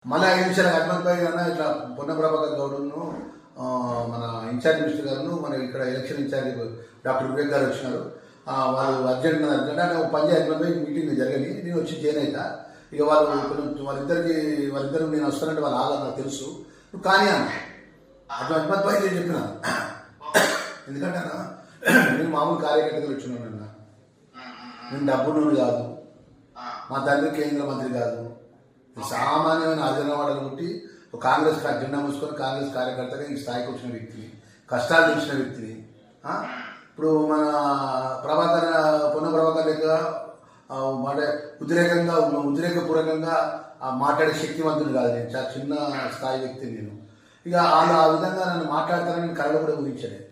మళ్ళీ 5 నిమిషాలకు హనుమంత్ అన్న ఇట్లా పొన్న ప్రభాకర్ గౌడ్ను మన ఇన్ఛార్జ్ మినిస్టర్ గారు మన ఇక్కడ ఎలక్షన్ ఇన్ఛార్జ్ డాక్టర్ వివేక్ గారు వచ్చినారు. వాళ్ళు అర్జెంట్ అంటే పని హనుమంత్ మీటింగ్ జరిగింది. నేను వచ్చి జాయిన్ అవుతా. ఇక వాళ్ళు కొంచెం వాళ్ళిద్దరు నేను వస్తానంటే వాళ్ళు ఆగా నాకు తెలుసు. నువ్వు కానీ అన్న అటు హనుమంత్ భాయ్ నేను చెప్పిన, ఎందుకంటే అన్న నేను మామూలు కార్యకర్తలు వచ్చినాను అన్న. నేను డబ్బును కాదు, మా తండ్రి కేంద్ర మంత్రి కాదు, సామాన్యమైన ఆదినవాడలు పుట్టి కాంగ్రెస్ జెండా మూసుకొని కాంగ్రెస్ కార్యకర్తగా ఈ స్థాయికి వచ్చిన వ్యక్తిని, కష్టాలు తెలిసిన వ్యక్తిని. ఇప్పుడు మన పొన్న ప్రభాకర్ లెక్క అంటే ఉద్రేకపూర్వకంగా మాట్లాడే శక్తివంతుడు కాదు. నేను చాలా చిన్న స్థాయి వ్యక్తిని. నేను ఇక వాళ్ళు ఆ విధంగా నన్ను మాట్లాడతానని నేను కళలో కూడా ఊహించలేదు.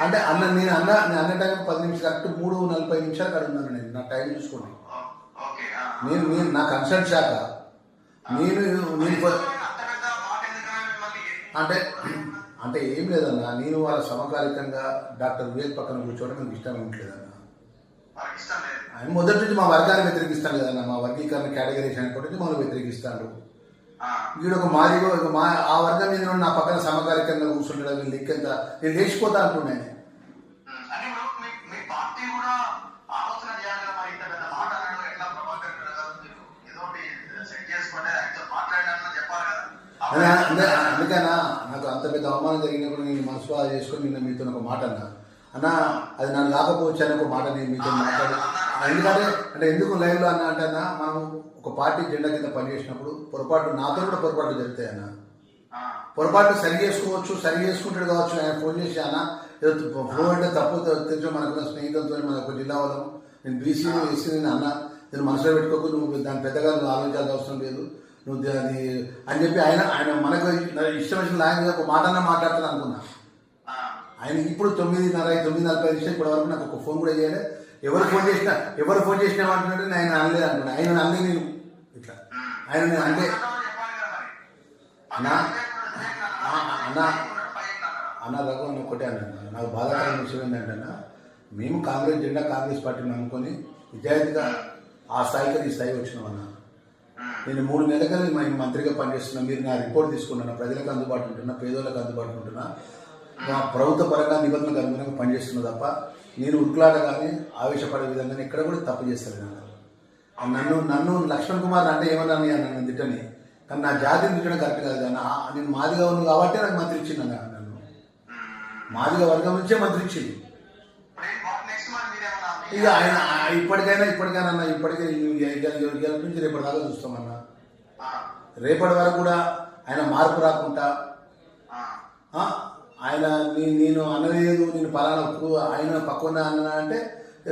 అంటే నేను అన్న టైం 10 నిమిషాలు కరెక్ట్ 3:40 నిమిషాలు అడుగున్నాను. నేను నా టైం చూసుకోండి. నేను నా కన్సల్ట్ శాఖ నేను అంటే ఏం లేదన్నా, నేను వాళ్ళ సమకాలికంగా డాక్టర్ వివేక్ పక్కన కూర్చోవడం నాకు ఇష్టం ఏమిట్లేదన్నా. ఆయన మొదటి నుంచి మా వర్గాన్ని వ్యతిరేకిస్తాను కదన్నా. మా వర్గీకరణ కేటగిరీషన్ అనుకుంటే మనం వ్యతిరేకిస్తాడు. వీడు ఒక మాదిగో ఆ వర్గం మీద నా పక్కన సమకాలికంగా కూర్చుంటాడు. వీళ్ళు లెక్కెంత నేను లేచిపోతా అంటున్నాను. అందుకనా నాకు అంత పెద్ద అవమానం జరిగినప్పుడు నేను మనసు బాధ చేసుకొని నిన్న మీతో ఒక మాట అన్నా అది నన్ను కాకపోవచ్చు అని ఒక మాట నేను మీతో మాట్లాడి. ఎందుకంటే ఎందుకు లైవ్లో అంటే అన్న, మనం ఒక పార్టీ జెండా కింద పనిచేసినప్పుడు పొరపాటు నాతో కూడా పొరపాటు జరుగుతాయి అన్న. పొరపాటు సరి చేసుకుంటాడు కావచ్చు. ఆయన ఫోన్ చేసి అన్న ఏదో ఫోన్ అంటే తప్పు తెలుసు, మనకున్న స్నేహితులతో మన ఒక జిల్లా వాళ్ళం, నేను బీసీ ఎస్సీ నేను అన్న, నేను మనసులో పెట్టుకోకు, నువ్వు దాని పెద్దగా నువ్వు ఆలోచించాల్సిన అవసరం లేదు నువ్వు అది అని చెప్పి ఆయన మనకు ఇష్టం వచ్చిన లాంగ్వేజ్ ఒక మాట మాట్లాడతాను అనుకున్నా. ఆయన ఇప్పుడు 9:40 ఇప్పటి వరకు నాకు ఒక ఫోన్ కూడా చేయలేదు. ఎవరు ఫోన్ చేసినా అంటున్నట్టు ఆయన అనలేదు అనుకున్నా. ఆయన అనలే. నేను ఇట్లా ఆయన నేను అంటే అన్న రఘు అని ఒకటే అన్నాను. నాకు బాధాకరమైన విషయం ఏంటంటే, మేము కాంగ్రెస్ జెండా కాంగ్రెస్ పార్టీని నమ్ముకొని విద్యార్థిగా ఆ స్థాయికి ఈ స్థాయికి వచ్చినామన్నా. నేను 3 నెలలుగా మంత్రిగా పనిచేస్తున్నా. మీరు నా రిపోర్ట్ తీసుకుంటున్నా, ప్రజలకు అందుబాటు ఉంటున్నా, పేదోళ్ళకి అందుబాటు ఉంటున్నా, మా ప్రభుత్వ పరంగా నిబంధనలకు అనుగుణంగా పనిచేస్తున్నా తప్ప నేను ఉరుకులాట కానీ ఆవేశపడే విధంగా ఇక్కడ కూడా తప్పు చేస్తాను. నన్ను లక్ష్మణ్ కుమార్ అంటే ఏమన్నా నన్ను తిట్టని, కానీ నా జాతిని తిట్టడం కరెక్ట్ కాదు. కానీ నేను మాదిగా ఉన్నాను కాబట్టి నాకు మంత్రి ఇచ్చింది అన్న. నన్ను మాదిగా వర్గం నుంచే మంత్రి ఇచ్చింది. ఇక ఆయన ఇప్పటికే నుంచి రేపటి దాకా చూస్తామన్నా. రేపటి వరకు కూడా ఆయన మార్పు రాకుండా ఆయన నేను అనలేదు, నేను పలానా ఆయన పక్కన అన్నా అంటే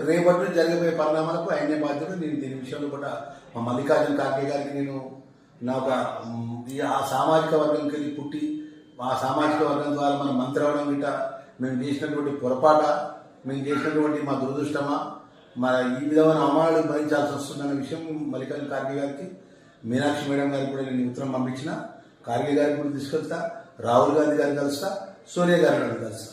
రేపటి నుంచి జరిగిపోయే పరిణామాలకు ఆయనే బాధ్యత. నేను దీని విషయంలో కూడా మా మల్లికార్జున ఖార్గే గారికి నేను ఆ సామాజిక వర్గంకి వెళ్ళి పుట్టి ఆ సామాజిక వర్గం ద్వారా మనం మంత్రి అవడం గిట్ట మేము చేసినటువంటి పొరపాట, మేము చేసినటువంటి మా దురదృష్టమా, మన ఈ విధమైన అవమానాలు భరించాల్సి వస్తుందన్న విషయం మల్లికార్జున ఖార్గే గారికి, మీనాక్షి మేడం గారికి కూడా నేను ఉత్తరం పంపించిన. ఖార్గే గారికి కూడా తీసుకెళ్తా, రాహుల్ గాంధీ గారిని కలుస్తా, సోనియా గారిని కలుస్తా.